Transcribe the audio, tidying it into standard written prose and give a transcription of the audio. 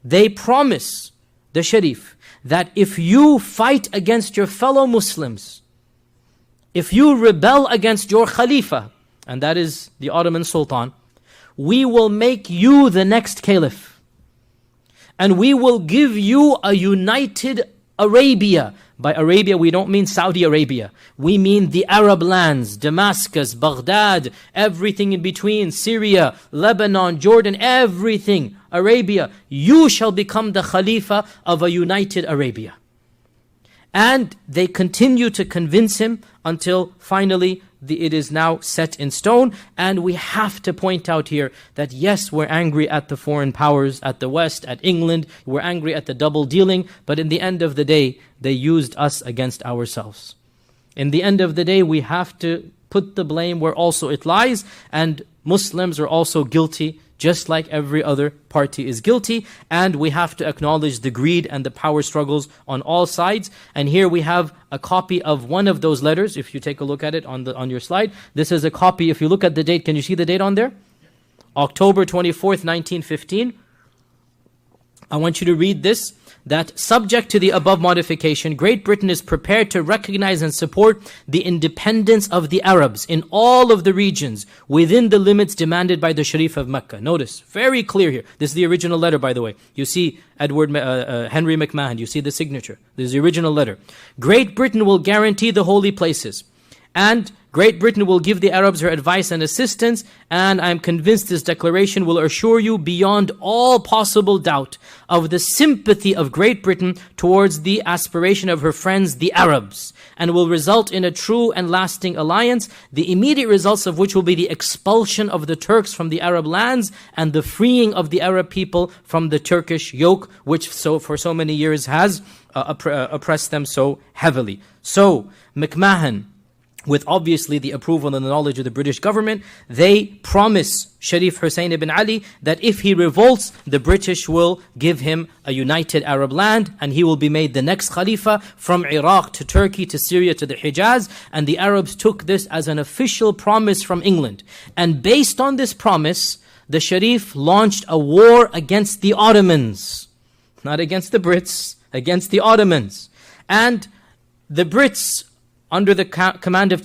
they promise the Sharif that if you fight against your fellow Muslims, if you rebel against your Khalifa, and that is the Ottoman Sultan, we will make you the next Caliph. And we will give you a united Arabia. By Arabia, we don't mean Saudi Arabia. We mean the Arab lands, Damascus, Baghdad, everything in between, Syria, Lebanon, Jordan, everything, Arabia. You shall become the Khalifa of a united Arabia. And they continue to convince him until finally it is now set in stone. And we have to point out here that yes, we're angry at the foreign powers, at the West, at England. We're angry at the double dealing. But in the end of the day, they used us against ourselves. In the end of the day, we have to put the blame where also it lies. And Muslims are also guilty, just like every other party is guilty. And we have to acknowledge the greed and the power struggles on all sides. And here we have a copy of one of those letters. If you take a look at it on your slide, this is a copy. If you look at the date, can you see the date on there? October 24th, 1915. I want you to read this. That subject to the above modification, Great Britain is prepared to recognize and support the independence of the Arabs in all of the regions within the limits demanded by the Sharif of Mecca. Notice, very clear here. This is the original letter, by the way. You see Henry McMahon, you see the signature. This is the original letter. Great Britain will guarantee the holy places, and Great Britain will give the Arabs her advice and assistance, and I'm convinced this declaration will assure you beyond all possible doubt of the sympathy of Great Britain towards the aspiration of her friends, the Arabs, and will result in a true and lasting alliance, the immediate results of which will be the expulsion of the Turks from the Arab lands and the freeing of the Arab people from the Turkish yoke, which for so many years has oppressed them so heavily. So, McMahon, with obviously the approval and the knowledge of the British government, they promise Sharif Hussein ibn Ali that if he revolts, the British will give him a united Arab land and he will be made the next Khalifa from Iraq to Turkey to Syria to the Hijaz. And the Arabs took this as an official promise from England. And based on this promise, the Sharif launched a war against the Ottomans. Not against the Brits, against the Ottomans. And the Brits, under the command of